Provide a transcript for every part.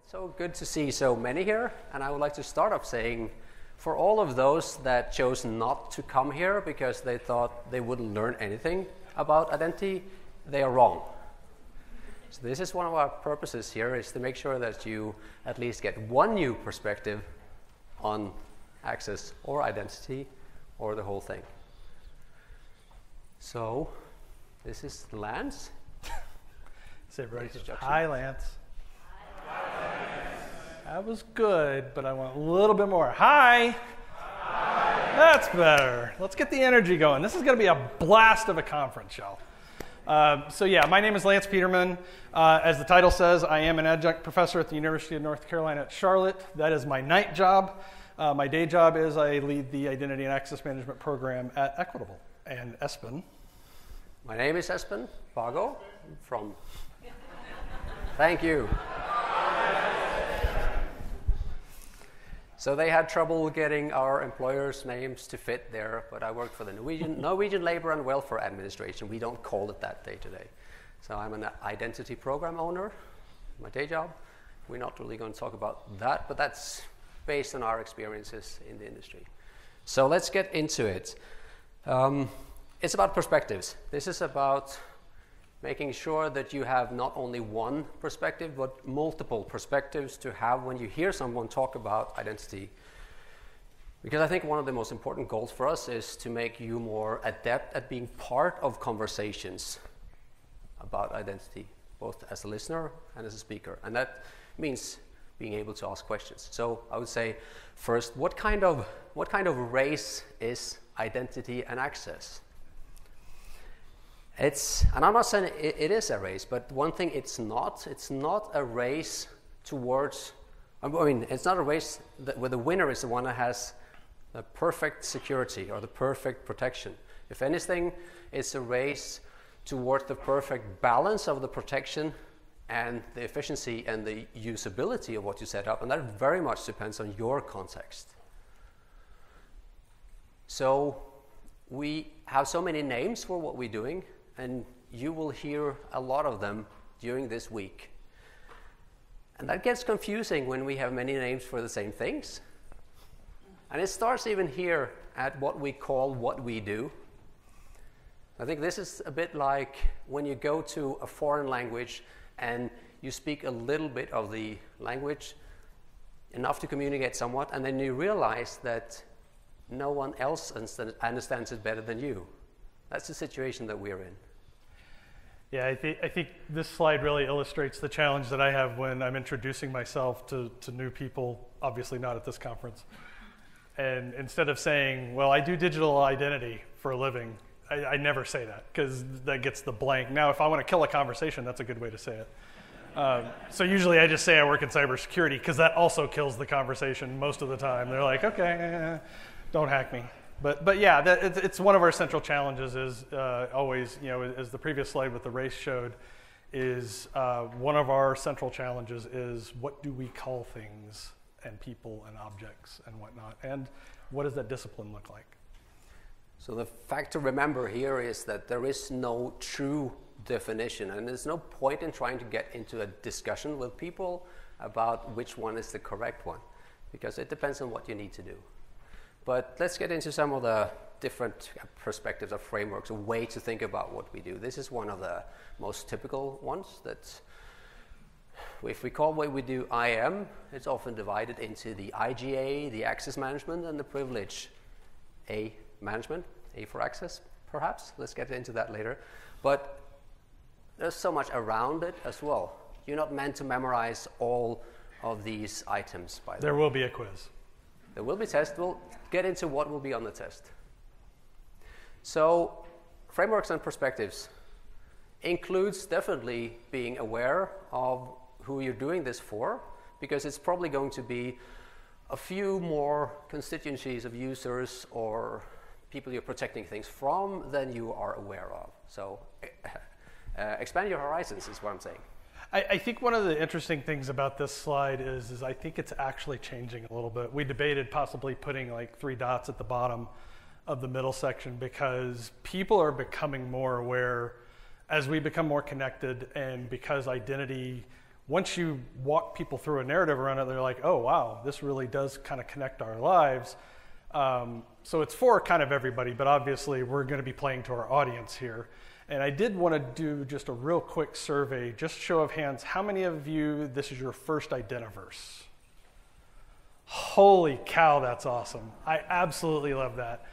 So good to see so many here, and I would like to start off saying, for all of those that chose not to come here because they thought they wouldn't learn anything about identity, they are wrong. So this is one of our purposes here, is to make sure that you at least get one new perspective on access or identity or the whole thing. So this is Lance. Say everybody, hi Lance. That was good, but I want a little bit more. Hi. Hi. That's better. Let's get the energy going. This is going to be a blast of a conference, y'all. So yeah, my name is Lance Peterman. As the title says, I am an adjunct professor at the University of North Carolina at Charlotte. That is my night job. My day job is I lead the Identity and Access Management program at Equitable. And Espen. My name is Espen Bago from... Thank you. So they had trouble getting our employers' names to fit there, but I work for the Norwegian Labor and Welfare Administration. We don't call it that day to day. So I'm an identity program owner, my day job. We're not really going to talk about that, but that's based on our experiences in the industry. So let's get into it. It's about perspectives. This is about making sure that you have not only one perspective, but multiple perspectives to have when you hear someone talk about identity. Because I think one of the most important goals for us is to make you more adept at being part of conversations about identity, both as a listener and as a speaker. And that means being able to ask questions. So I would say, first, what kind of race is identity and access? And I'm not saying it is a race, but one thing it's not a race towards, I mean, it's not a race where the winner is the one that has the perfect security or the perfect protection. If anything, it's a race towards the perfect balance of the protection and the efficiency and the usability of what you set up, and that very much depends on your context. So we have so many names for what we're doing, and you will hear a lot of them during this week. And that gets confusing when we have many names for the same things. And it starts even here at what we call what we do. I think this is a bit like when you go to a foreign language and you speak a little bit of the language, enough to communicate somewhat, and then you realize that no one else understands it better than you. That's the situation that we're in. Yeah, I think this slide really illustrates the challenge that I have when I'm introducing myself to new people, obviously not at this conference. And instead of saying, well, I do digital identity for a living, I never say that because that gets the blank. Now, if I want to kill a conversation, that's a good way to say it. So usually I just say I work in cybersecurity because that also kills the conversation most of the time. They're like, okay, don't hack me. But yeah, it's one of our central challenges is always, as the previous slide with the race showed, is one of our central challenges is what do we call things and people and objects and whatnot, and what does that discipline look like? So the fact to remember here is that there is no true definition, and there's no point in trying to get into a discussion with people about which one is the correct one, because it depends on what you need to do. But let's get into some of the different perspectives or frameworks, a way to think about what we do. This is one of the most typical ones that if we call what we do IAM, it's often divided into the IGA, the access management, and the privilege A management, A for access, perhaps. Let's get into that later. But there's so much around it as well. You're not meant to memorize all of these items, by the way. There will be a quiz. There will be tests. We'll get into what will be on the test. So frameworks and perspectives includes definitely being aware of who you're doing this for, because it's probably going to be a few more constituencies of users or people you're protecting things from than you are aware of. So expand your horizons is what I'm saying. I think one of the interesting things about this slide is I think it's actually changing a little bit. We debated possibly putting like 3 dots at the bottom of the middle section because people are becoming more aware as we become more connected, and because identity once you walk people through a narrative around it, they're like, oh, wow, this really does kind of connect our lives. So it's for kind of everybody, but obviously we're going to be playing to our audience here. And I did want to do just a real quick survey, just show of hands. How many of you, this is your first Identiverse? Holy cow, that's awesome. I absolutely love that.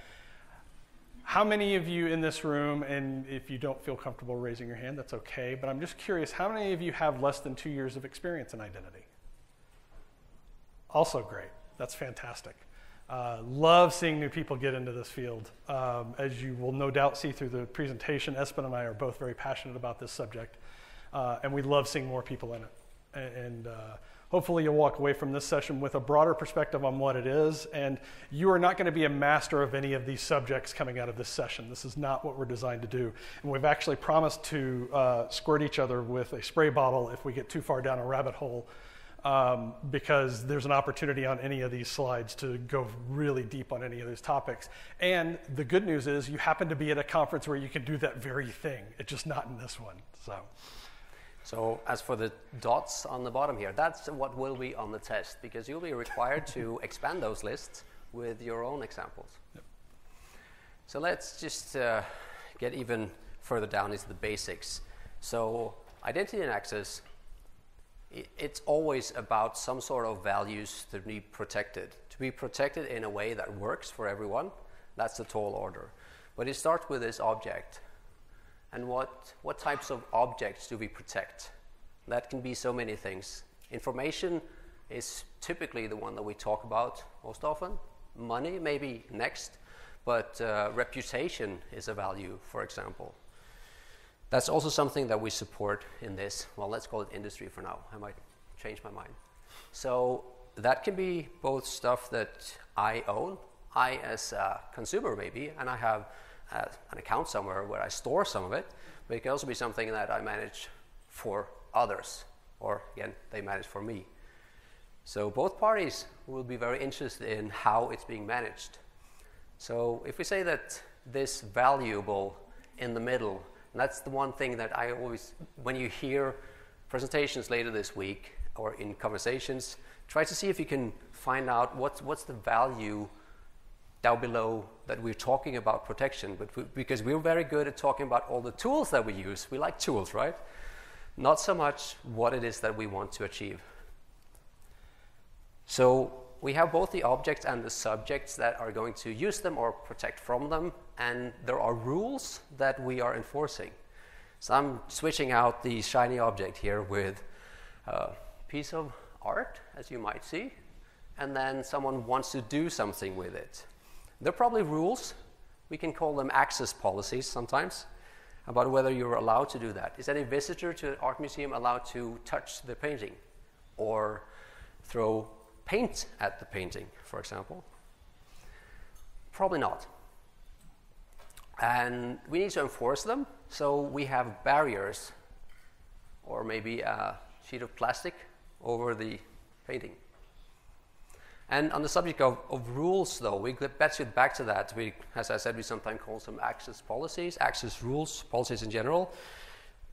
How many of you in this room, and if you don't feel comfortable raising your hand, that's okay, but I'm just curious, how many of you have less than 2 years of experience in identity? Also great. That's fantastic. Love seeing new people get into this field. As you will no doubt see through the presentation, Espen and I are both very passionate about this subject, and we love seeing more people in it. And hopefully you'll walk away from this session with a broader perspective on what it is, and you are not going to be a master of any of these subjects coming out of this session. This is not what we're designed to do. And we've actually promised to squirt each other with a spray bottle if we get too far down a rabbit hole, because there's an opportunity on any of these slides to go really deep on any of those topics. And the good news is you happen to be at a conference where you can do that very thing. It's just not in this one. So as for the dots on the bottom here, that's what will be on the test, because you'll be required to expand those lists with your own examples. Yep. So let's just get even further down into the basics. So identity and access, it's always about some sort of values to be protected in a way that works for everyone. That's the tall order. But it starts with this object. And what types of objects do we protect? That can be so many things. Information is typically the one that we talk about most often. Money maybe next, but reputation is a value, for example. That's also something that we support in this, well, let's call it industry for now. I might change my mind. So that can be both stuff that I own, I as a consumer maybe, and I have an account somewhere where I store some of it, but it can also be something that I manage for others, or again, they manage for me. So both parties will be very interested in how it's being managed. So if we say that this valuable in the middle, and that's the one thing that I always, when you hear presentations later this week or in conversations, try to see if you can find out what's the value down below that we're talking about protection, but because we're very good at talking about all the tools that we use. We like tools, right? Not so much what it is that we want to achieve. So we have both the objects and the subjects that are going to use them or protect from them, and there are rules that we are enforcing. So I'm switching out the shiny object here with a piece of art, as you might see, and then someone wants to do something with it. There are probably rules, we can call them access policies sometimes, about whether you're allowed to do that. Is any visitor to an art museum allowed to touch the painting or throw paint at the painting, for example? Probably not. And we need to enforce them, so we have barriers, or maybe a sheet of plastic over the painting. And on the subject of rules, though, we get back to that. As I said, we sometimes call them access policies, access rules, policies in general.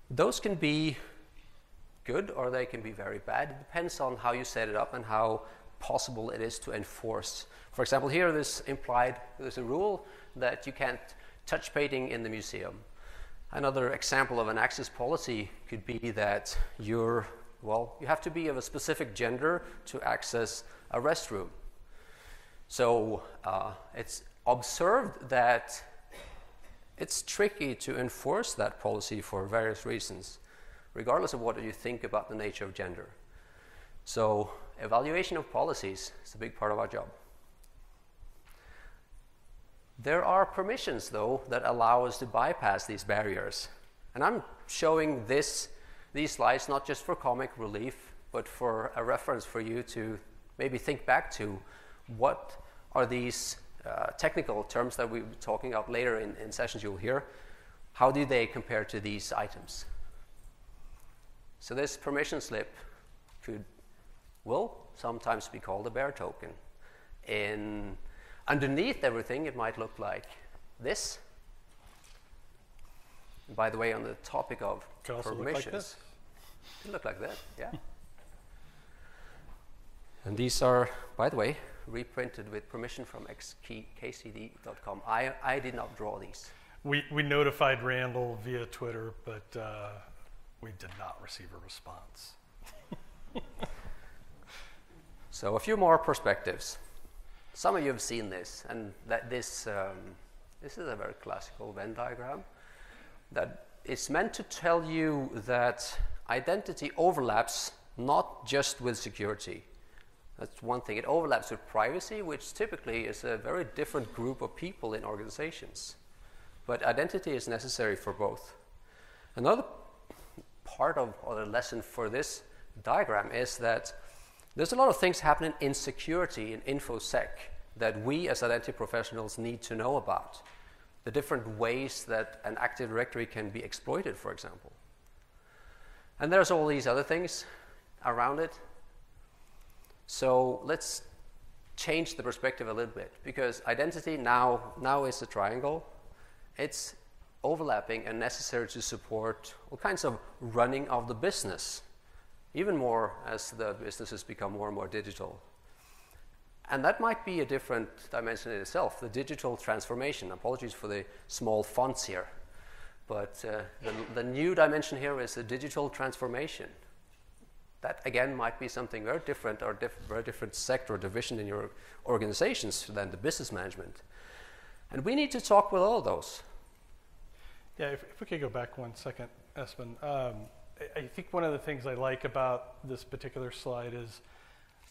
Those can be good or they can be very bad. It depends on how you set it up and how possible it is to enforce. For example, here there's a rule that you can't touch painting in the museum. Another example of an access policy could be that you have to be of a specific gender to access a restroom. So it's observed that it's tricky to enforce that policy for various reasons, regardless of what you think about the nature of gender. So evaluation of policies is a big part of our job. There are permissions, though, that allow us to bypass these barriers. And I'm showing these slides not just for comic relief, but for a reference for you to maybe think back to what are these technical terms that we'll be talking about later in sessions you'll hear. How do they compare to these items? So this permission slip will sometimes be called a bear token. Underneath everything, it might look like this. By the way, on the topic of permissions, it look like that, yeah. And these are, by the way, reprinted with permission from xkcd.com. I did not draw these. We notified Randall via Twitter, but we did not receive a response. So a few more perspectives. Some of you have seen this, and that this is a very classical Venn diagram that is meant to tell you that identity overlaps not just with security. That's one thing. It overlaps with privacy, which typically is a very different group of people in organizations. But identity is necessary for both. Another part of or the lesson for this diagram is that there's a lot of things happening in security, in InfoSec, that we as identity professionals need to know about. The different ways that an Active Directory can be exploited, for example. And there's all these other things around it. So let's change the perspective a little bit, because identity now is a triangle. It's overlapping and necessary to support all kinds of running of the business, even more as the businesses become more and more digital. And that might be a different dimension in itself, the digital transformation. Apologies for the small fonts here. But the new dimension here is the digital transformation. That, again, might be something very different or very different sector or division in your organizations than the business management. And we need to talk with all of those. Yeah, if we could go back 1 second, Espen. I think one of the things I like about this particular slide is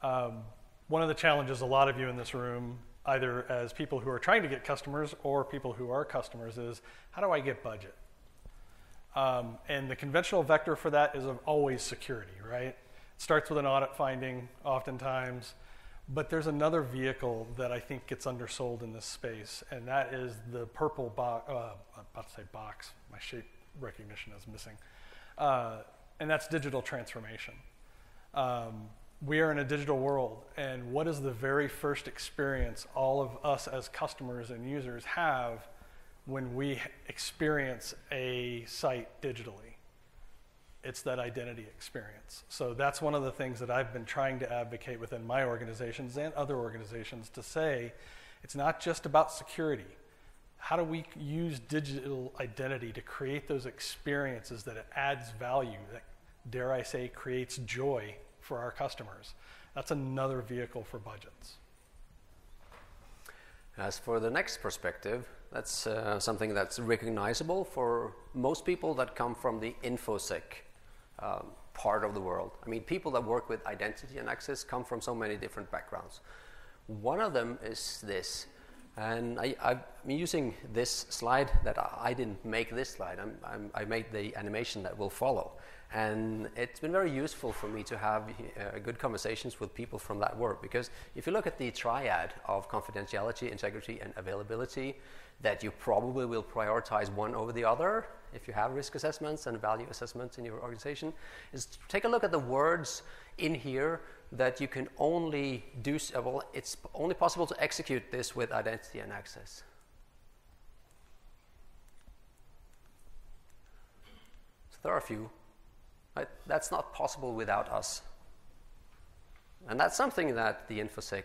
one of the challenges a lot of you in this room, either as people who are trying to get customers or people who are customers, is how do I get budget? And the conventional vector for that is always security, right? It starts with an audit finding oftentimes, but there's another vehicle that I think gets undersold in this space, and that is the purple box. I'm about to say box. My shape recognition is missing. And that's digital transformation. We are in a digital world, and what is the very first experience all of us as customers and users have when we experience a site digitally? It's that identity experience. So that's one of the things that I've been trying to advocate within my organizations and other organizations to say, it's not just about security. How do we use digital identity to create those experiences that it adds value, that, dare I say, creates joy for our customers? That's another vehicle for budgets. As for the next perspective, that's something that's recognizable for most people that come from the InfoSec part of the world. I mean, people that work with identity and access come from so many different backgrounds. One of them is this. And I'm using this slide that I didn't make this slide. I made the animation that will follow. And it's been very useful for me to have good conversations with people from that work, because if you look at the triad of confidentiality, integrity, and availability, that you probably will prioritize one over the other if you have risk assessments and value assessments in your organization, is take a look at the words in here that you can only do, well, it's only possible to execute this with identity and access. So there are a few. Right? That's not possible without us. And that's something that the InfoSec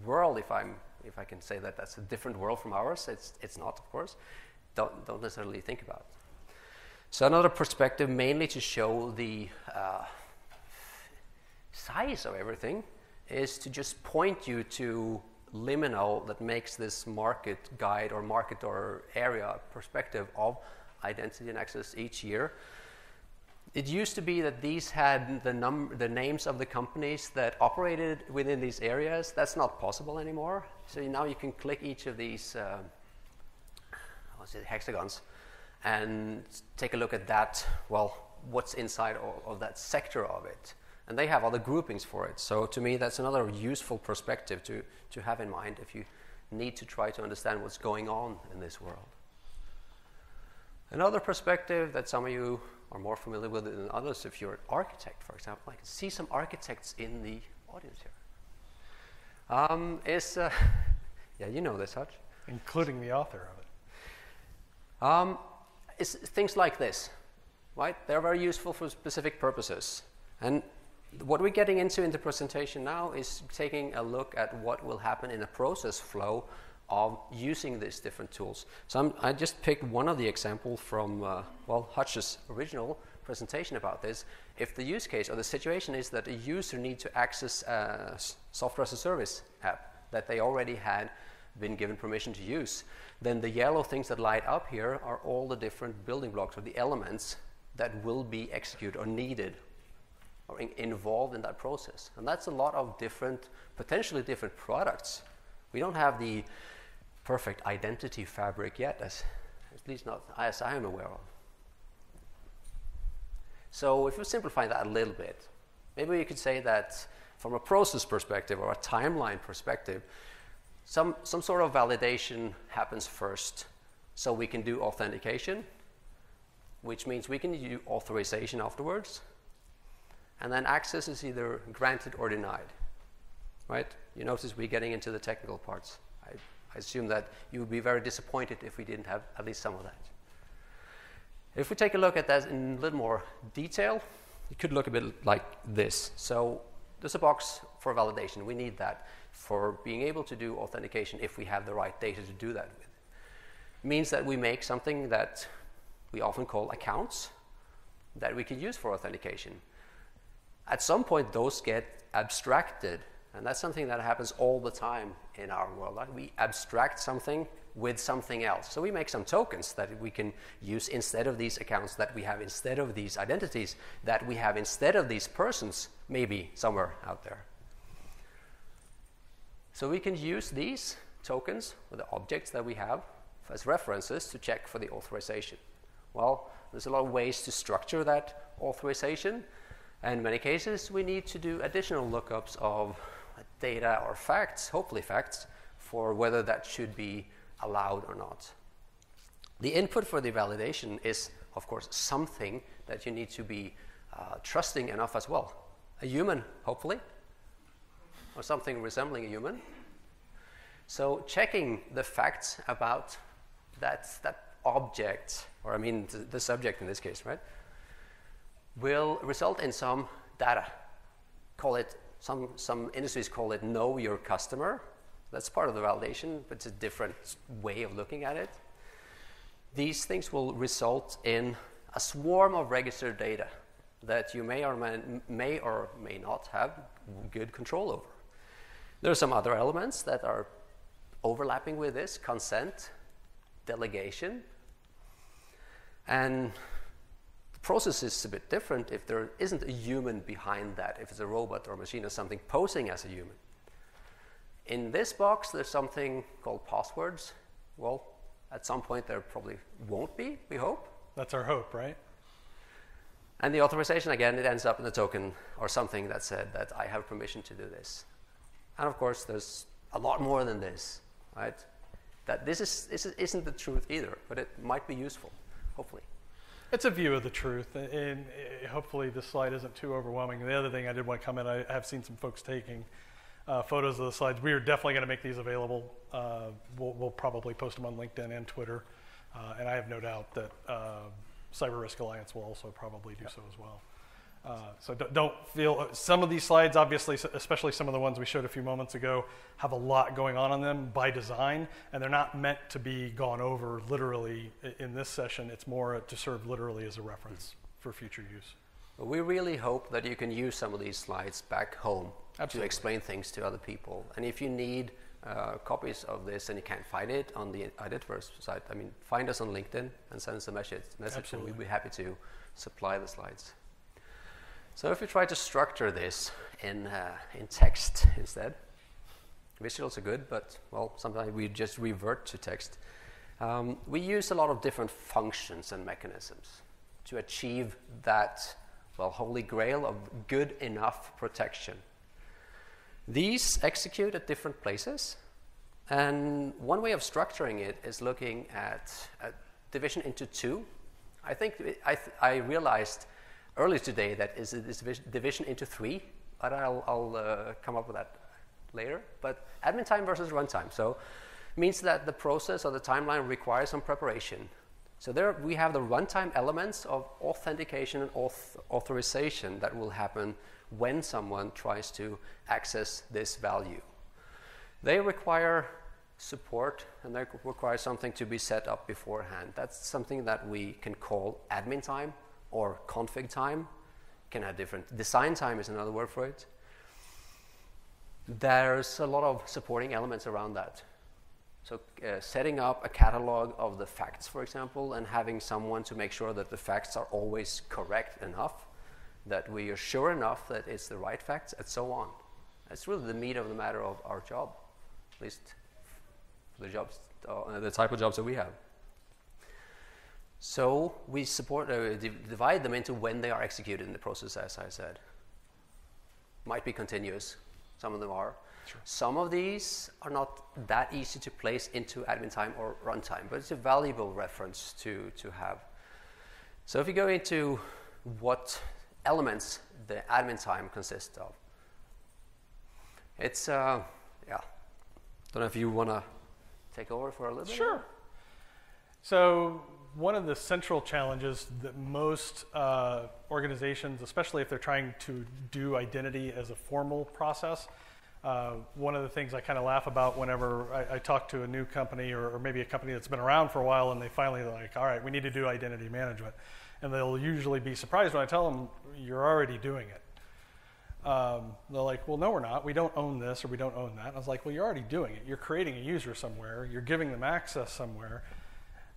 world, if I can say that that's a different world from ours, it's not, of course, don't necessarily think about. So another perspective, mainly to show the size of everything, is to just point you to liminal that makes this market guide or market or area perspective of identity and access each year. It used to be that these had the names of the companies that operated within these areas. That's not possible anymore. So now you can click each of these hexagons and take a look at that, well, what's inside of that sector of it. And they have other groupings for it. So to me, that's another useful perspective to have in mind if you need to try to understand what's going on in this world. Another perspective that some of you are more familiar with than others, if you're an architect, for example, I can see some architects in the audience here. Yeah, you know this, Hutch. Including the author of it. It's things like this, right? They're very useful for specific purposes. And what we're getting into in the presentation now is taking a look at what will happen in a process flow of using these different tools. So I just picked one of the examples from, Hutch's original presentation about this. If the use case or the situation is that a user needs to access a software as a service app that they already had been given permission to use, then the yellow things that light up here are all the different building blocks or the elements that will be executed or needed or involved in that process. And that's a lot of different, potentially different products. We don't have the perfect identity fabric yet, at least not as I am aware of. So if we simplify that a little bit, maybe you could say that from a process perspective or a timeline perspective, some sort of validation happens first. So we can do authentication, which means we can do authorization afterwards. And then access is either granted or denied, right? You notice we're getting into the technical parts. I assume that you would be very disappointed if we didn't have at least some of that. If we take a look at that in a little more detail, it could look a bit like this. So there's a box for validation. We need that for being able to do authentication if we have the right data to do that with. It means that we make something that we often call accounts that we can use for authentication. At some point, those get abstracted, and that's something that happens all the time in our world. Right? We abstract something with something else. So we make some tokens that we can use instead of these accounts, that we have instead of these identities, that we have instead of these persons, maybe somewhere out there. So we can use these tokens, or the objects that we have, as references to check for the authorization. Well, there's a lot of ways to structure that authorization. And in many cases, we need to do additional lookups of data or facts, hopefully facts, for whether that should be allowed or not. The input for the validation is, of course, something that you need to be trusting enough as well. A human, hopefully, or something resembling a human. So checking the facts about that object, or I mean the subject in this case, right, will result in some data. Call it, some industries call it know your customer. That's part of the validation, but it's a different way of looking at it. These things will result in a swarm of registered data that you may or may not have good control over. There are some other elements that are overlapping with this: consent, delegation, and the process is a bit different if there isn't a human behind that, if it's a robot or a machine or something posing as a human. In this box, there's something called passwords. Well, at some point there probably won't be, we hope. That's our hope, right? And the authorization, again, it ends up in the token or something that said that I have permission to do this. And of course, there's a lot more than this, right? That this isn't the truth either, but it might be useful, hopefully. It's a view of the truth, and hopefully this slide isn't too overwhelming. The other thing I did want to comment, I have seen some folks taking photos of the slides. We are definitely going to make these available. We'll probably post them on LinkedIn and Twitter, and I have no doubt that Cyber Risk Alliance will also probably do so as well. So don't feel, some of these slides, obviously, especially some of the ones we showed a few moments ago, have a lot going on them by design, and they're not meant to be gone over literally in this session. It's more to serve literally as a reference for future use. We really hope that you can use some of these slides back home to explain things to other people. And if you need copies of this and you can't find it on the Identiverse site, I mean, find us on LinkedIn and send us a message and we'd be happy to supply the slides. So if we try to structure this in text instead, visuals are good, but well, sometimes we just revert to text. We use a lot of different functions and mechanisms to achieve that, well, holy grail of good enough protection. These execute at different places, and one way of structuring it is looking at a division into two. I think I realized earlier today that is this division into three, but I'll come up with that later. But admin time versus runtime. So it means that the process or the timeline requires some preparation So there we have the runtime elements of authentication and authorization that will happen when someone tries to access this value. They require support, and they require something to be set up beforehand. That's something that we can call admin time or config time. Can have different. Design time is another word for it. There's a lot of supporting elements around that. So setting up a catalog of the facts, for example, and having someone to make sure that the facts are always correct enough, that we are sure enough that it's the right facts, and so on. That's really the meat of the matter of our job, at least for the jobs, the type of jobs that we have. So we support, divide them into when they are executed in the process, as I said. Might be continuous, some of them are. Sure. Some of these are not that easy to place into admin time or runtime, but it's a valuable reference to have. So if you go into what elements the admin time consists of, it's, yeah, don't know if you want to take over for a little bit? Sure. So one of the central challenges that most organizations, especially if they're trying to do identity as a formal process, one of the things I kind of laugh about whenever I talk to a new company or maybe a company that's been around for a while and they finally like, all right, we need to do identity management. And they'll usually be surprised when I tell them, you're already doing it. They're like, well, no, we're not. We don't own this or we don't own that. And I was like, well, you're already doing it. You're creating a user somewhere. You're giving them access somewhere.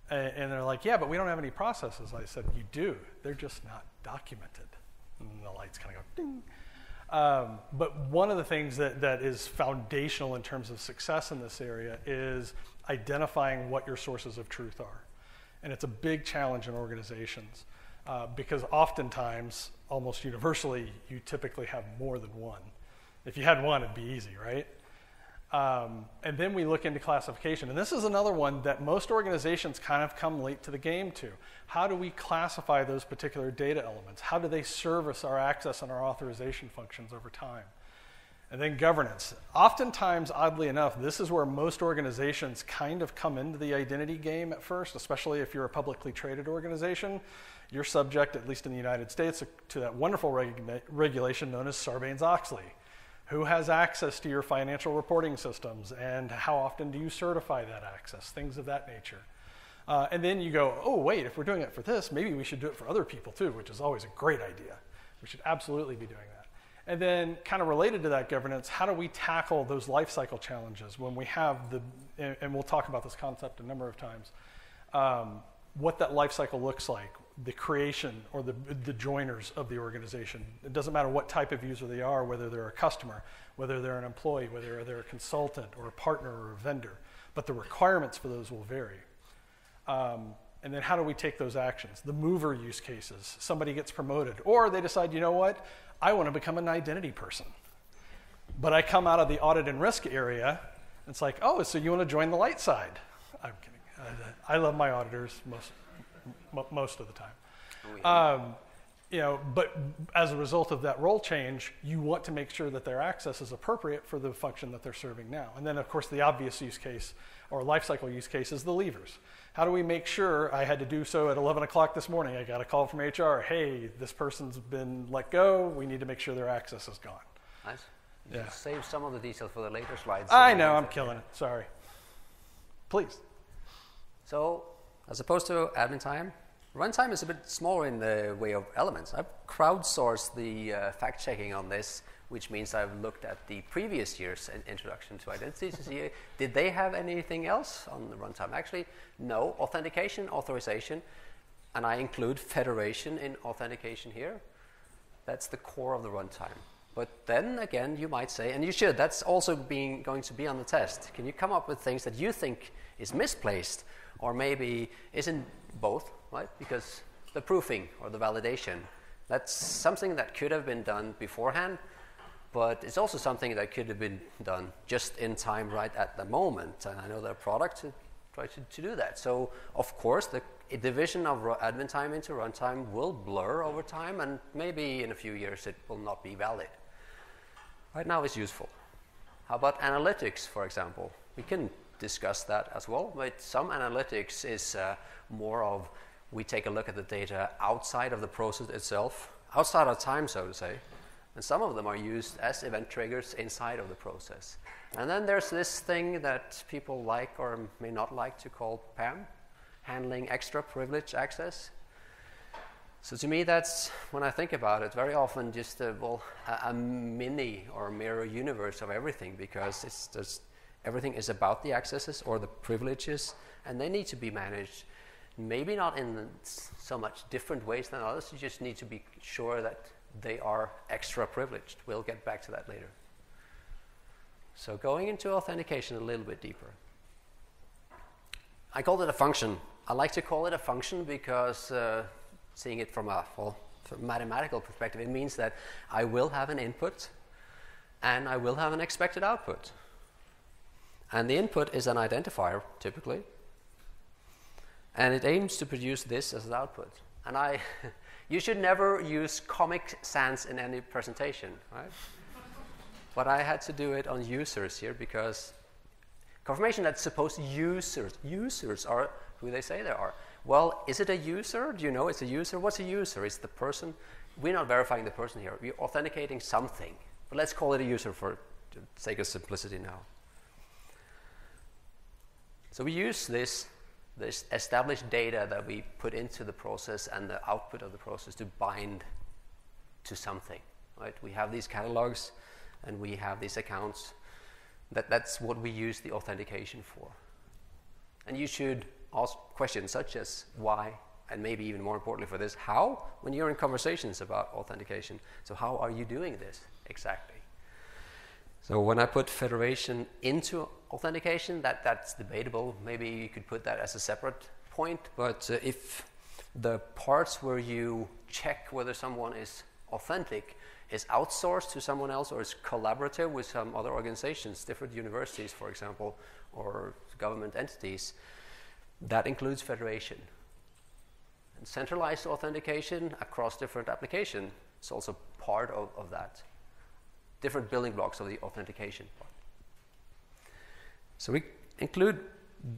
And they're like, yeah, but we don't have any processes. I said, you do. They're just not documented. And the lights kind of go ding. But one of the things that is foundational in terms of success in this area is identifying what your sources of truth are. And it's a big challenge in organizations because oftentimes, almost universally, you typically have more than one. If you had one, it'd be easy, right? And then we look into classification. And this is another one that most organizations kind of come late to the game to. How do we classify those particular data elements? How do they service our access and our authorization functions over time? And then governance. Oftentimes, oddly enough, this is where most organizations kind of come into the identity game at first, especially if you're a publicly traded organization. You're subject, at least in the United States, to that wonderful regulation known as Sarbanes-Oxley. Who has access to your financial reporting systems, and how often do you certify that access? Things of that nature. And then you go, oh, wait, if we're doing it for this, maybe we should do it for other people too, which is always a great idea. We should absolutely be doing that. And then kind of related to that governance, how do we tackle those life cycle challenges when we have and we'll talk about this concept a number of times, what that life cycle looks like, the creation or the joiners of the organization. It doesn't matter what type of user they are, whether they're a customer, whether they're an employee, whether they're a consultant or a partner or a vendor, but the requirements for those will vary. And then how do we take those actions? The mover use cases, somebody gets promoted, or they decide, you know what, I want to become an identity person. But I come out of the audit and risk area, and it's like, oh, so you want to join the light side? I'm kidding. I love my auditors most of the time. But as a result of that role change, you want to make sure that their access is appropriate for the function that they're serving now. And then, of course, the obvious use case or lifecycle use case is the levers. How do we make sure I had to do so at 11 o'clock this morning? I got a call from HR. Hey, this person's been let go. We need to make sure their access is gone. Nice. Yeah. Save some of the details for the later slides. I know, I'm killing it. Sorry. Please. So, as opposed to admin time, runtime is a bit smaller in the way of elements. I've crowdsourced the fact-checking on this, which means I've looked at the previous year's introduction to identity to see, did they have anything else on the runtime? Actually, no. Authentication, authorization, and I include federation in authentication here. That's the core of the runtime. But then again, you might say, and you should, that's also going to be on the test. Can you come up with things that you think is misplaced, or maybe isn't both, right? Because the proofing or the validation, that's something that could have been done beforehand, but it's also something that could have been done just in time right at the moment. And I know their product tries to do that. So, of course, the division of admin time into runtime will blur over time, and maybe in a few years it will not be valid. Right now it's useful. How about analytics, for example? We can discuss that as well. But some analytics is more of we take a look at the data outside of the process itself, outside of time, so to say. And some of them are used as event triggers inside of the process. And then there's this thing that people like or may not like to call PAM, handling extra privileged access. So to me, that's, when I think about it, very often just a mini or mirror universe of everything, because it's just, everything is about the accesses or the privileges, and they need to be managed. Maybe not in so much different ways than others. You just need to be sure that they are extra privileged. We'll get back to that later. So going into authentication a little bit deeper. I called it a function. I like to call it a function because seeing it from a mathematical perspective, it means that I will have an input and I will have an expected output. And the input is an identifier, typically. And it aims to produce this as an output. And you should never use Comic Sans in any presentation, right? But I had to do it on users here because confirmation that supposed users are who they say they are. Well, is it a user? Do you know it's a user? What's a user? It's the person. We're not verifying the person here. We're authenticating something. But let's call it a user for the sake of simplicity now. So we use this established data that we put into the process and the output of the process to bind to something. Right? We have these catalogs and we have these accounts. That's what we use the authentication for. And you should ask questions such as why, and maybe even more importantly for this, how, when you're in conversations about authentication. So how are you doing this exactly? So when I put federation into authentication, that's debatable. Maybe you could put that as a separate point, but if the parts where you check whether someone is authentic is outsourced to someone else or is collaborative with some other organizations, different universities, for example, or government entities, that includes federation. And centralized authentication across different applications is also part of that. Different building blocks of the authentication part. So we include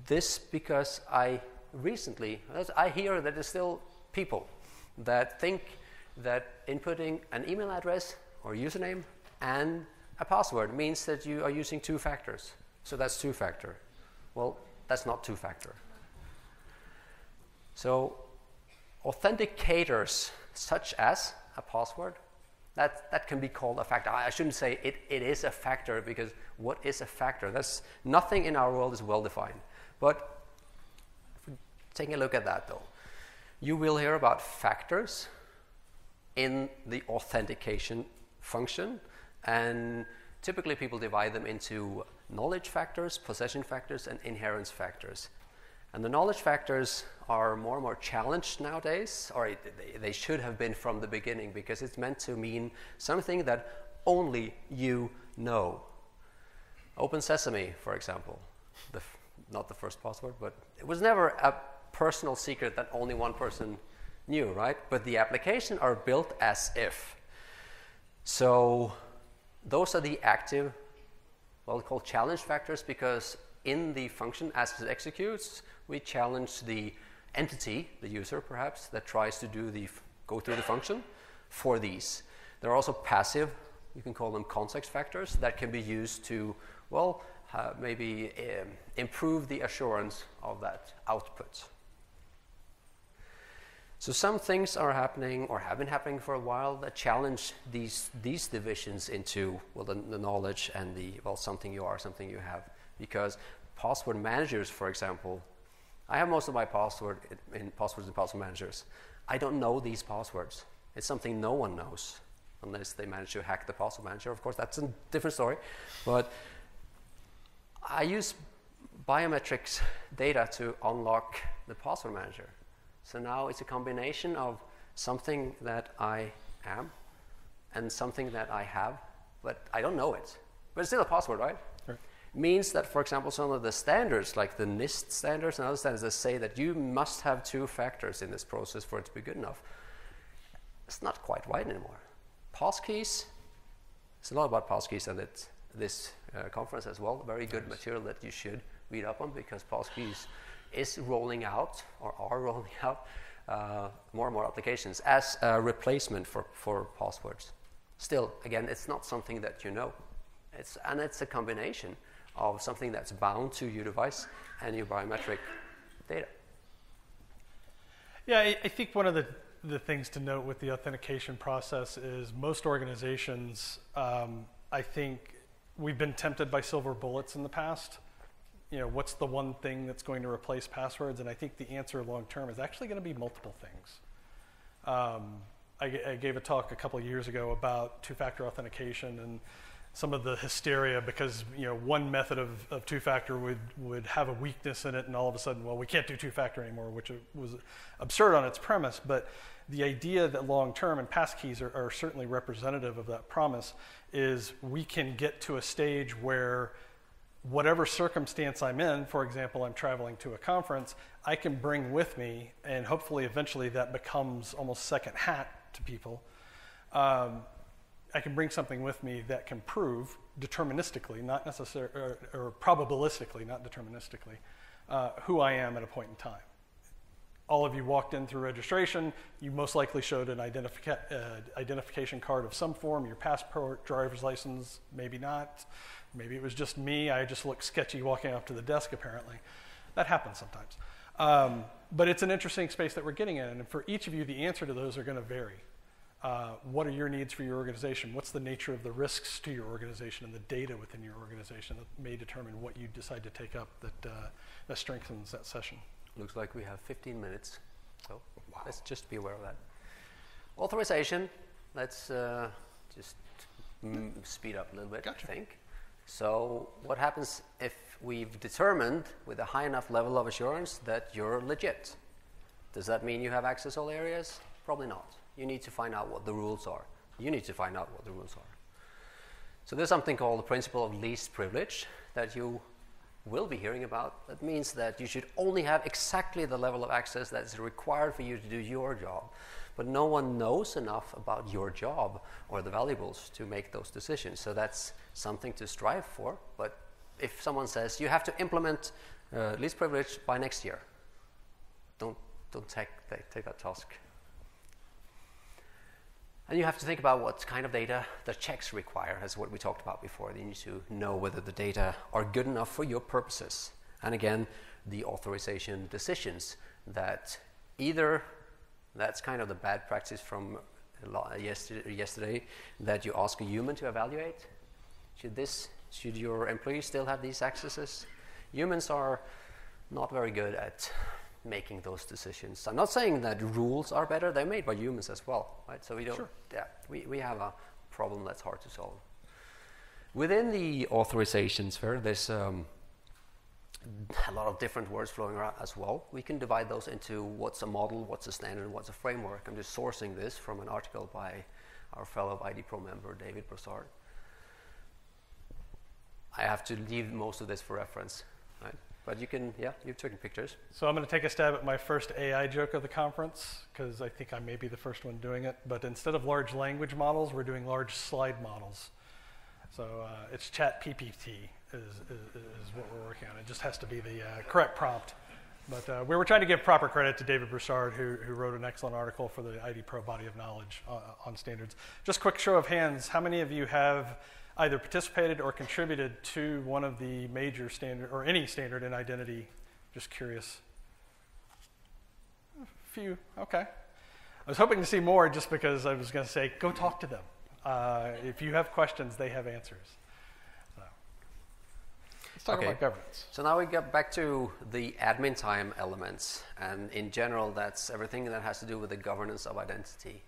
this because I hear that there's still people that think that inputting an email address or username and a password means that you are using two factors. So that's two-factor. Well, that's not two-factor. So authenticators such as a password, that can be called a factor. I shouldn't say it is a factor, because what is a factor? That's nothing in our world is well defined. But taking a look at that though, you will hear about factors in the authentication function, and typically people divide them into knowledge factors, possession factors, and inherence factors. And the knowledge factors are more and more challenged nowadays, or they should have been from the beginning, because it's meant to mean something that only you know. Open Sesame, for example, not the first password, but it was never a personal secret that only one person knew, right? But the applications are built as if. So those are the active, well, called challenge factors, because in the function as it executes, we challenge the entity, the user perhaps, that tries to go through the function for these. There are also passive, you can call them context factors, that can be used to, well, maybe improve the assurance of that output. So some things are happening or have been happening for a while that challenge these divisions into, well, the knowledge and something you are, something you have. Because password managers, for example, I have most of my passwords and password managers. I don't know these passwords. It's something no one knows unless they manage to hack the password manager. Of course, that's a different story. But I use biometrics data to unlock the password manager. So now it's a combination of something that I am and something that I have, but I don't know it. But it's still a password, right? Sure. Means that, for example, some of the standards, like the NIST standards and other standards that say that you must have two factors in this process for it to be good enough, it's not quite right anymore. Passkeys, it's a lot about passkeys, and it's this conference as well, very good material that you should read up on, because passkeys is rolling out, or are rolling out, more and more applications as a replacement for passwords. Still, again, it's not something that you know. It's a combination of something that's bound to your device and your biometric data. Yeah, I think one of the things to note with the authentication process is most organizations, I think we've been tempted by silver bullets in the past. You know, what's the one thing that's going to replace passwords? And I think the answer long term is actually going to be multiple things. I gave a talk a couple of years ago about two-factor authentication and some of the hysteria because, you know, one method of two-factor would have a weakness in it, and all of a sudden, well, we can't do two-factor anymore, which was absurd on its premise. But the idea that long-term, and passkeys are certainly representative of that promise, is we can get to a stage where whatever circumstance I'm in, for example, I'm traveling to a conference, I can bring with me, and hopefully eventually that becomes almost second hat to people. I can bring something with me that can prove deterministically, not necessarily, or probabilistically, not deterministically, who I am at a point in time. All of you walked in through registration. You most likely showed an identification card of some form, your passport, driver's license, maybe not. Maybe it was just me. I just looked sketchy walking up to the desk, apparently. That happens sometimes. But it's an interesting space that we're getting in. And for each of you, the answer to those are going to vary. What are your needs for your organization? What's the nature of the risks to your organization and the data within your organization that may determine what you decide to take up that strengthens that session? Looks like we have 15 minutes, so let's just be aware of that. Authorization, let's just speed up a little bit, Gotcha. I think. So what happens if we've determined with a high enough level of assurance that you're legit? Does that mean you have access all areas? Probably not. You need to find out what the rules are. You need to find out what the rules are. So there's something called the principle of least privilege that you will be hearing about. That means that you should only have exactly the level of access that is required for you to do your job. But no one knows enough about your job or the valuables to make those decisions. So that's something to strive for. But if someone says you have to implement least privilege by next year, don't take that task. And you have to think about what kind of data the checks require, as what we talked about before. You need to know whether the data are good enough for your purposes. And again, the authorization decisions that either, that's kind of the bad practice from yesterday, that you ask a human to evaluate. Should your employees still have these accesses? Humans are not very good at making those decisions. I'm not saying that rules are better, they're made by humans as well, right? So we don't, we have a problem that's hard to solve. Within the authorization sphere, there's a lot of different words flowing around as well. We can divide those into what's a model, what's a standard, and what's a framework. I'm just sourcing this from an article by our fellow ID Pro member, David Broussard. I have to leave most of this for reference, right? But you can, you've taken pictures. So I'm going to take a stab at my first AI joke of the conference, because I think I may be the first one doing it. But instead of large language models, we're doing large slide models. So it's ChatPPT is what we're working on. It just has to be the correct prompt. But we were trying to give proper credit to David Broussard, who wrote an excellent article for the ID Pro body of knowledge on standards. Just quick show of hands, how many of you have either participated or contributed to one of the major standard, or any standard in identity? Just curious. A few, okay. I was hoping to see more just because I was going to say, go talk to them. If you have questions, they have answers. So, let's talk about governance. So now we get back to the admin time elements. And in general, that's everything that has to do with the governance of identity.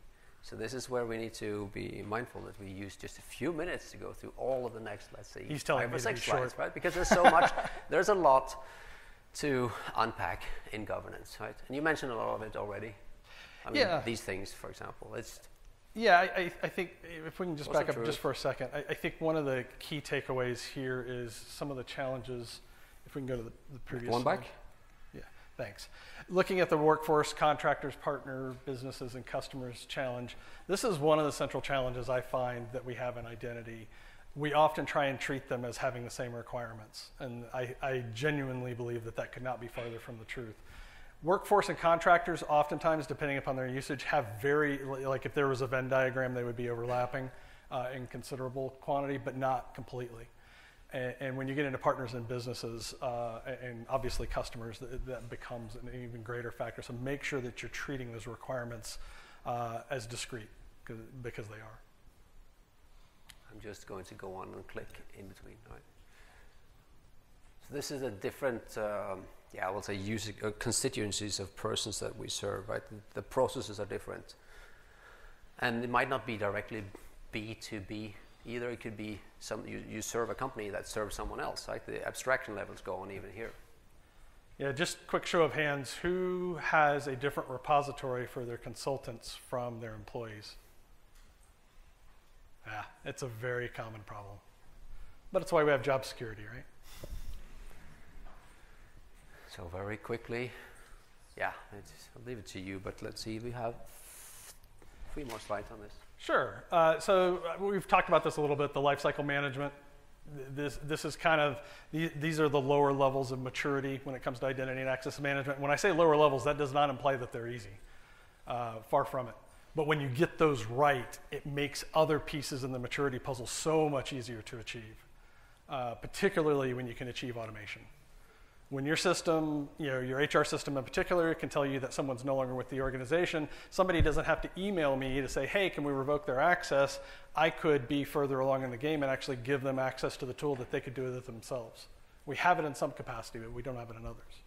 So this is where we need to be mindful that we use just a few minutes to go through all of the next, let's say, 5 or 6 slides, right? Because there's so much, there's a lot to unpack in governance, right? And you mentioned a lot of it already. I mean, these things, for example. I think if we can just back up just for a second, I think one of the key takeaways here is some of the challenges. If we can go to the previous one slide. back. Yeah, thanks. Looking at the workforce, contractors, partner, businesses, and customers challenge, this is one of the central challenges I find that we have in identity we often try and treat them as having the same requirements. And I genuinely believe that could not be farther from the truth. Workforce and contractors, oftentimes, depending upon their usage, have like if there was a Venn diagram, they would be overlapping in considerable quantity, but not completely. And when you get into partners and businesses, and obviously customers, that becomes an even greater factor. So make sure that you're treating those requirements as discrete, because they are. I'm just going to go on and click in between. Right. So this is a different, I will say, constituencies of persons that we serve. Right, the processes are different, and it might not be directly B2B either. It could be you serve a company that serves someone else. Right, the abstraction levels go on even here. Yeah, just quick show of hands. Who has a different repository for their consultants from their employees? Yeah, it's a very common problem. But it's why we have job security, right? So very quickly, I'll leave it to you, but let's see, we have 3 more slides on this. Sure. So we've talked about this a little bit, the lifecycle management. This is kind of, these are the lower levels of maturity when it comes to identity and access management. When I say lower levels, that does not imply that they're easy. Far from it. But when you get those right, it makes other pieces in the maturity puzzle so much easier to achieve, particularly when you can achieve automation. When your system, your HR system in particular, can tell you that someone's no longer with the organization, somebody doesn't have to email me to say, hey, can we revoke their access? I could be further along in the game and actually give them access to the tool that they could do it themselves. We have it in some capacity, but we don't have it in others.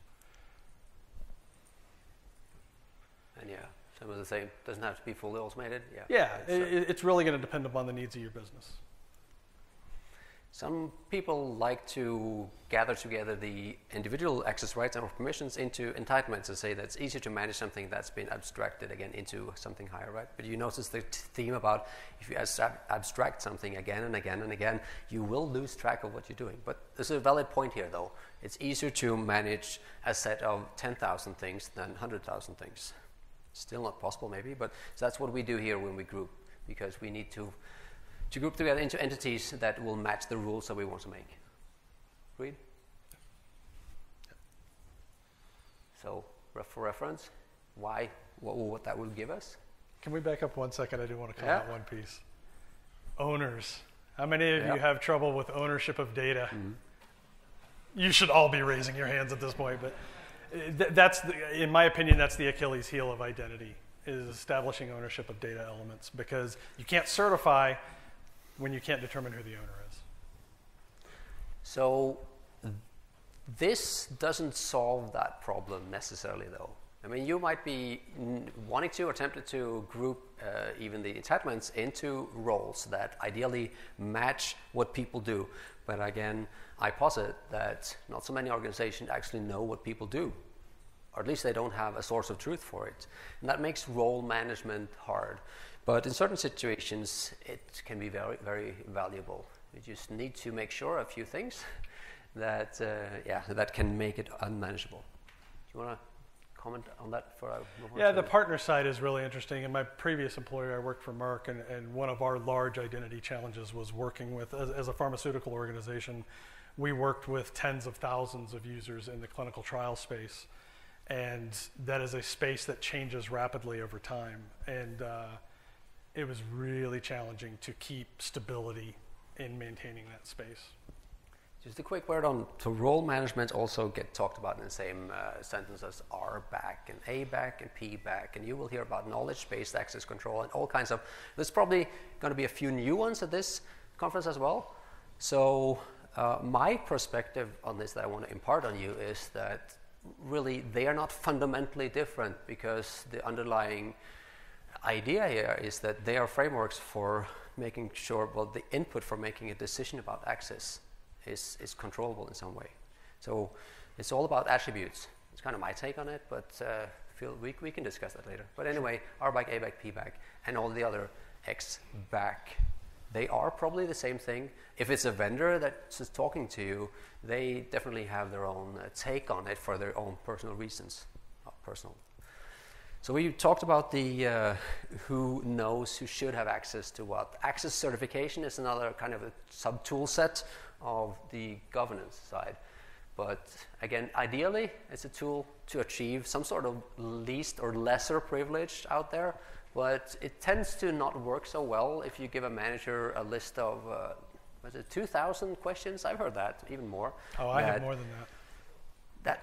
And some of the same, doesn't have to be fully automated. It's really going to depend upon the needs of your business. Some people like to gather together the individual access rights and permissions into entitlements and say that it's easier to manage something that's been abstracted again into something higher, right? But you notice the theme about if you abstract something again and again and again, you will lose track of what you're doing. But there's a valid point here, though. It's easier to manage a set of 10,000 things than 100,000 things. Still not possible, maybe, but that's what we do here when we group, because we need to group together into entities that will match the rules that we want to make. Agreed? So, for reference, what that will give us? Can we back up 1 second? I do want to comment out one piece. Owners. How many of you have trouble with ownership of data? Mm-hmm. You should all be raising your hands at this point, but in my opinion, that's the Achilles heel of identity, is establishing ownership of data elements, because you can't certify when you can't determine who the owner is. So this doesn't solve that problem necessarily, though. I mean, you might be wanting to or tempted to group even the entitlements into roles that ideally match what people do. But again, I posit that not so many organizations actually know what people do, or at least they don't have a source of truth for it. And that makes role management hard. But in certain situations, it can be very, very valuable. You just need to make sure a few things that can make it unmanageable. Do you want to comment on that for a moment? Yeah, the partner side is really interesting. In my previous employer, I worked for Merck, and one of our large identity challenges was working with, as a pharmaceutical organization, we worked with tens of thousands of users in the clinical trial space. And that is a space that changes rapidly over time. And it was really challenging to keep stability in maintaining that space. Just a quick word on, so role management also get talked about in the same sentence as RBAC and ABAC and PBAC, and you will hear about knowledge-based access control and all kinds of, there's probably going to be a few new ones at this conference as well. So my perspective on this that I want to impart on you is that really they are not fundamentally different, because the underlying idea here is that they are frameworks for making sure, the input for making a decision about access is controllable in some way. So it's all about attributes. It's kind of my take on it, but we can discuss that later. But anyway, RBAC, ABAC, PBAC, and all the other XBAC, they are probably the same thing. If it's a vendor that's talking to you, they definitely have their own take on it for their own personal reasons. Not personal. So we talked about the who knows, who should have access to what. Access certification is another kind of a sub-tool set of the governance side. But again, ideally, it's a tool to achieve some sort of least or lesser privilege out there. But it tends to not work so well if you give a manager a list of, was it 2,000 questions? I've heard that, even more. Oh, I have more than that.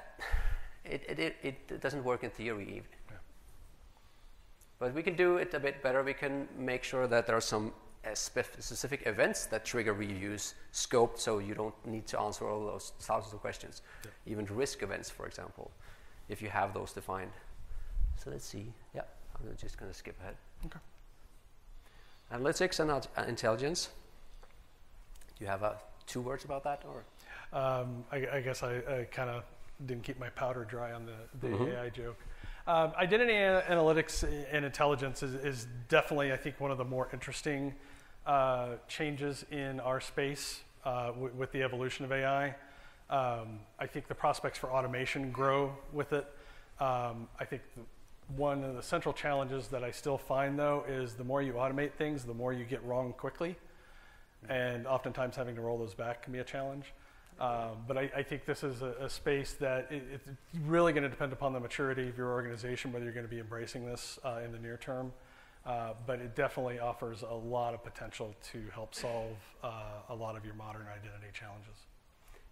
It doesn't work in theory even. Yeah. But we can do it a bit better. We can make sure that there are some specific events that trigger reuse scoped, so you don't need to answer all those thousands of questions. Yeah. Even risk events, for example, if you have those defined. So let's see. Yeah, I'm just going to skip ahead. Okay. Analytics and intelligence. Do you have 2 words about that, or? I guess I kind of didn't keep my powder dry on the AI joke. Identity analytics and intelligence is definitely, I think, one of the more interesting changes in our space with the evolution of AI. I think the prospects for automation grow with it. I think one of the central challenges that I still find, though, is the more you automate things, the more you get wrong quickly. And oftentimes having to roll those back can be a challenge. But I think this is a space that it's really going to depend upon the maturity of your organization, whether you're going to be embracing this in the near term. But it definitely offers a lot of potential to help solve a lot of your modern identity challenges.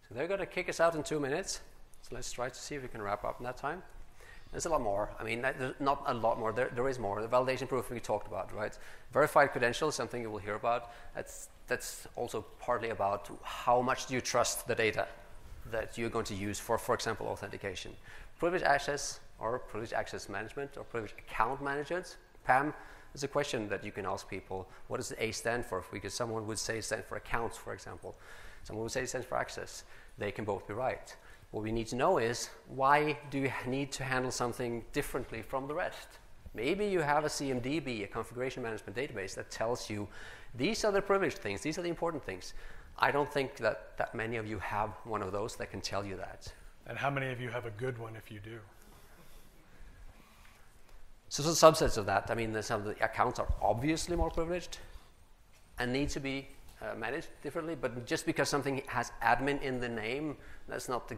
So they're going to kick us out in 2 minutes. So let's try to see if we can wrap up in that time. There's a lot more. I mean, there's not a lot more. There is more. The validation proof we talked about, right? Verified credentials, something you will hear about. That's also partly about how much do you trust the data that you're going to use for example, authentication. Privileged access or privileged access management or privileged account managers, PAM, is a question that you can ask people. What does the A stand for? Because someone would say it stands for accounts, for example. Someone would say it stands for access. They can both be right. What we need to know is, why do you need to handle something differently from the rest? Maybe you have a CMDB, a configuration management database, that tells you these are the privileged things, these are the important things. I don't think that many of you have one of those that can tell you that. And how many of you have a good one if you do? So some subsets of that. I mean, some of the accounts are obviously more privileged and need to be managed differently, but just because something has admin in the name, that's not the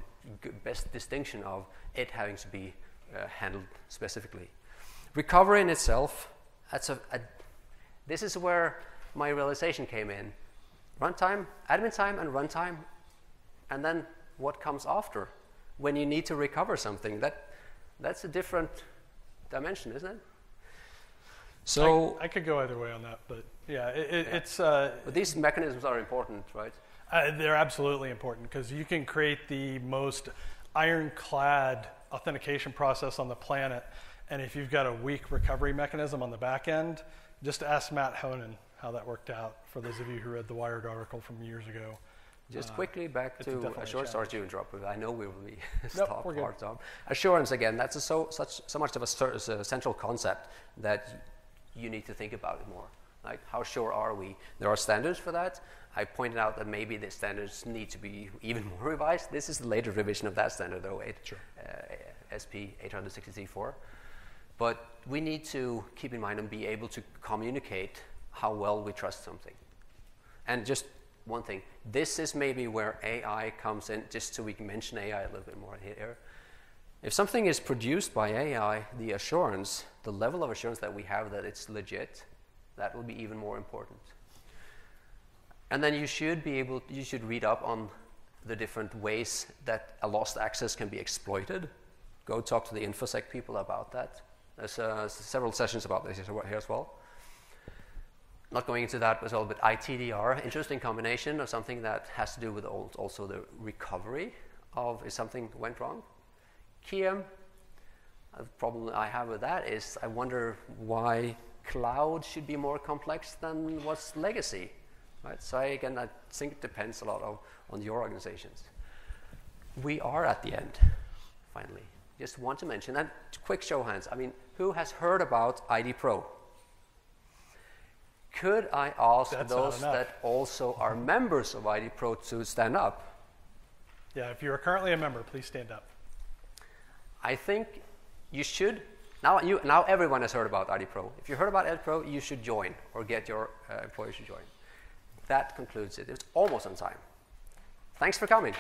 best distinction of it having to be handled specifically. Recovery in itself, this is where my realization came in. Runtime, admin time and runtime, and then what comes after when you need to recover something. That's a different dimension, isn't it? So I could go either way on that, but yeah, it's. But these mechanisms are important, right? They're absolutely important because you can create the most ironclad authentication process on the planet, and if you've got a weak recovery mechanism on the back end, just ask Matt Honan how that worked out. For those of you who read the Wired article from years ago. Just quickly back to assurance. Sorry to interrupt, but I know we will be stopped. Assurance again. That's so much of a central concept that you need to think about it more. Like, how sure are we? There are standards for that. I pointed out that maybe the standards need to be even more revised. This is the later revision of that standard, though, SP 863-4. But we need to keep in mind and be able to communicate how well we trust something. And just one thing, this is maybe where AI comes in, just so we can mention AI a little bit more here. If something is produced by AI, the assurance, the level of assurance that we have that it's legit, that will be even more important. And then you should read up on the different ways that a lost access can be exploited. Go talk to the InfoSec people about that. There's several sessions about this here as well. Not going into that as well, but ITDR, interesting combination of something that has to do with also the recovery of if something went wrong. KIEM, the problem I have with that is I wonder why cloud should be more complex than what's legacy, right? So I think it depends a lot on your organizations. We are at the end, finally. Just want to mention, and quick show of hands, I mean, who has heard about ID Pro? Could I ask those that also are members of ID Pro to stand up? Yeah, if you are currently a member, please stand up. I think you should Now everyone has heard about ID Pro. If you heard about ID Pro, you should join, or get your employees to join. That concludes it. It's almost on time. Thanks for coming.